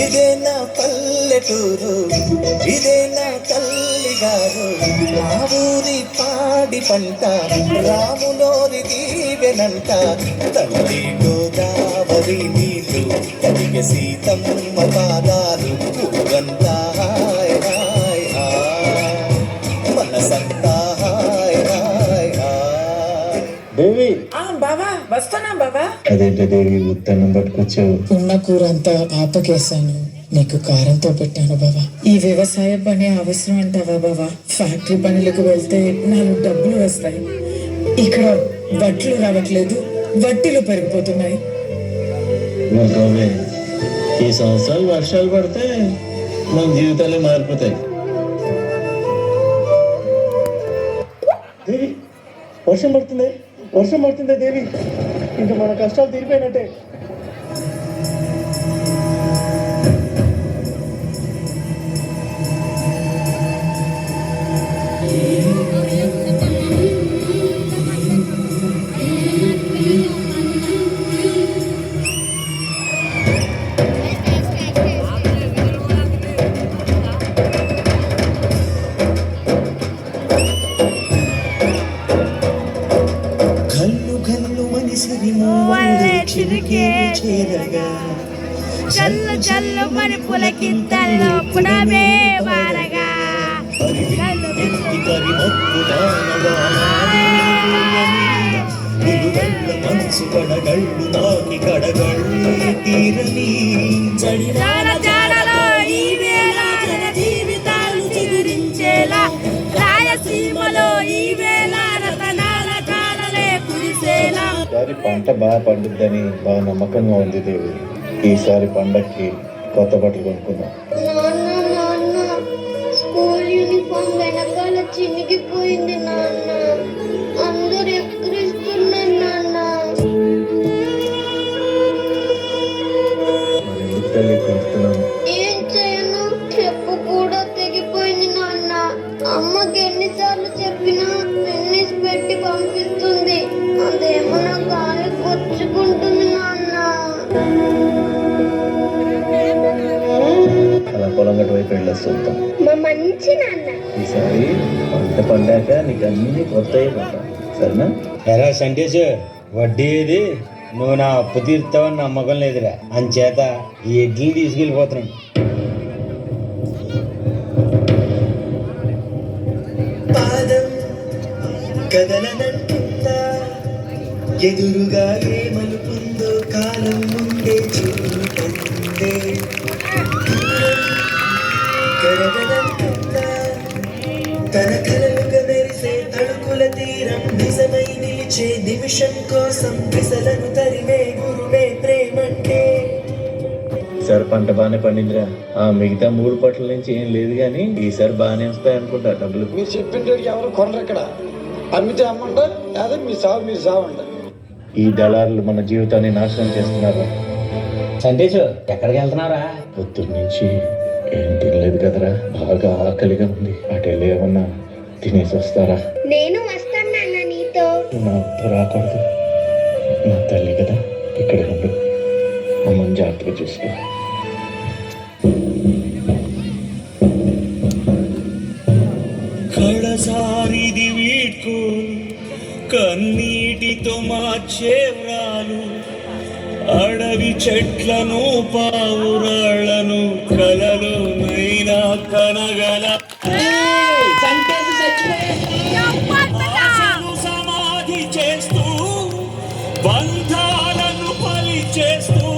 ఇదే నా పల్లెటూరు, ఇదే నా తల్లిగారు, మా ఊరి పాడి పంట రాములోరి దీవెనంట. తల్లి గోదావరి నీళ్ళు కలిగ సీతమ్మ పాదాలు ఊరంతా హాయ్ హాయ్ హాయ్, మనసంతా హాయ్ హాయ్ హాయ్. దేవి బావా వస్తున్నా బావా. అదేంటి దేవి ఉత్తన్నం పట్టుకొచ్చావు? ఉన్న కూర అంతా పాపకేసాను, నీకు కారంతో పెట్టాను బావా. ఈ వ్యవసాయ పని అవసరం అంటావా బావా? ఫ్యాక్టరీ పనులకు వెళ్తే 4 డబ్బులు వస్తాయి, ఇక్కడ వడ్లు రావట్లేదు, వడ్డీలు పెరిగిపోతున్నాయి. ఈ సంవత్సరాలు వర్షాలు పడితే మన జీవితాలే మారిపోతాయి. దేవి వర్షం పడుతుంది, వర్షం పడుతుందే దేవి, ఇంకా మన కష్టాలు తీరిపోయినట్టే. చల్లు చల్లు మరి పులకింతల్లో పుడమే వారగా మనసు కడగళ్ళు నాకి కడగళ్ళు తీరని జాడలో ఈ వేళ జన జీవితాలు చిగురించేలా, రాయసీమలో ఈ వేళ రతనాల జాడలే కురిసేలా. ఈసారి పంట బాగా పండుద్దని బాగా నమ్మకంగా ఉంది దేవి. ఈసారి పండక్కి కొత్త బట్టలు కొనుక్కుందాం. స్కూల్ యూనిఫామ్ వెనకాల చినిగిపోయింది నాన్న, అందరు ఎక్కిరిస్తున్నారు నాన్న. ఏం చేయను, చెప్పు కూడా తెగిపోయింది నాన్న. అమ్మకి ఎన్నిసార్లు చెప్పినా టెన్నిస్ పెట్టి పంపిస్తుంది, అదేమో నా కాలు కొచ్చుకుంటుంది నాన్న. అలా పొలం గట్టు వైపు వెళ్ళొస్తుంటాం. మా మంచి నాన్న. ఈసారి పంట పండాక నీకు అన్ని కొత్త అయిపోతాం, సరేనా? ఎరా సంటేష్, వడ్డీ ఏది? నువ్వు నా అప్పు తీరుతావని నమ్మకం లేదురా, అంచేత ఈ ఎడ్లు తీసుకెళ్ళిపోతున్నాను. పాదం కదలనంటుందా, ఎదురుగా ఏ మలుపుందో కాలం ముందే చూడందే. కరగనంటుందా, తన కలలుగా మెరిసే తడుకుల తీరం నిజమై నిలిచే నిమిషం కోసం విసలను తరిమే గురువే ప్రేమంటే. ఈసారి పంట బాగానే పండిందిరా. ఆ మిగతా 3 పట్ల నుంచి ఏం లేదు కానీ ఈసారి బాగానే వస్తాయి అనుకుంటా డబ్బులు. మీరు చెప్పిన రేటుకి ఎవరు కొనరు ఇక్కడ, అమ్మితే అమ్మంట, లేదా మీ సాగు మీరు సావంట. ఈ దళారులు మన జీవితాన్ని నాశనం చేస్తున్నారు. సంటేష్, ఎక్కడికి వెళ్తున్నారా? పొద్దున్న నుంచి ఏం తినలేదు కదరా, బాగా ఆకలిగా ఉంది. అటు వెళ్ళి ఏమన్నా తినేసి వస్తారా? నేను వస్తాను నాన్న నీతో. నాతో రాకూడదు, నా తల్లి కదా, ఇక్కడే ఉండు. అమ్మని జాగ్రత్తగా చూసుకో. కడసారిది వీడ్కోలు, కన్నీటితో మార్చే వ్రాలు, అడవి చెట్లను పావురాళ్లను కలలో నైనా కనగల సమాధి చేస్తూ, బంధాలను పలి చేస్తూ,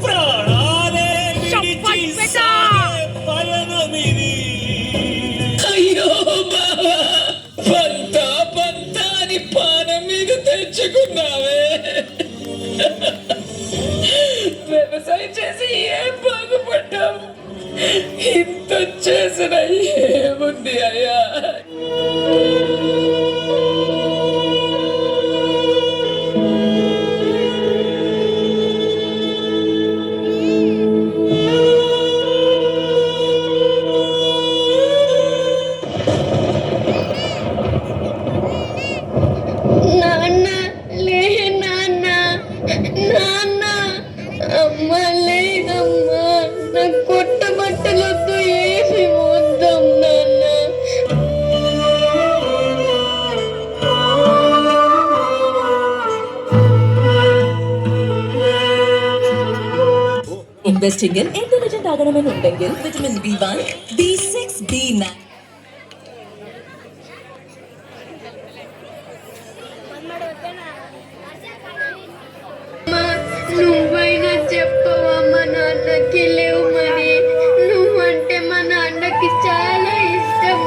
ప్రాణాలే పయనమిది. అయ్యో బావా, పంతాని పానం మీద తెచ్చుకున్నావే. వ్యవసాయం చేసి ఏం బాగుపడ్డావు, ఇంత చేసిన ఏముంది అయ్యా? అమ్మా లేదమ్మా నాకు కొత్త బట్టలొద్దు ఏమి వద్దాం నాన్న. Investing in intelligent ആകണമെന്ന് ഉണ്ടെങ്കിൽ വിറ്റമിൻ B1, B6, B9. నువ్వైనా చెప్పవా మా నాన్నకి లేవమని. నువ్వంటే మా నాన్నకి చాలా ఇష్టం.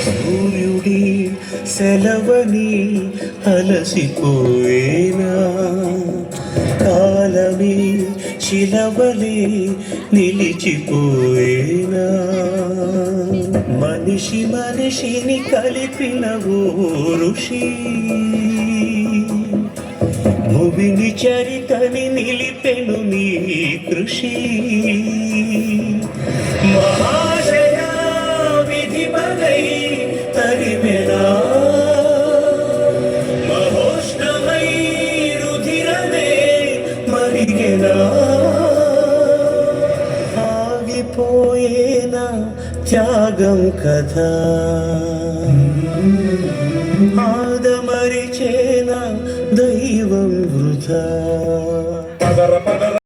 సూర్యుడి సెలవని అలసిపోయేనా, కాలమే శిలవలే నిలిచిపోయేనా, మనిషి మనిషిని కలిపిన ఓ ఋషి, భూమిని చరితని నిలిపెను నీ కృషి. మహాశయ విధి మగై తరిమెనా, మహోష్ణమై రుధిరమే మరిగెనా, ఆగిపోయేనా త్యాగం కథ, ఆదమరిచేనా దైవం వృధా.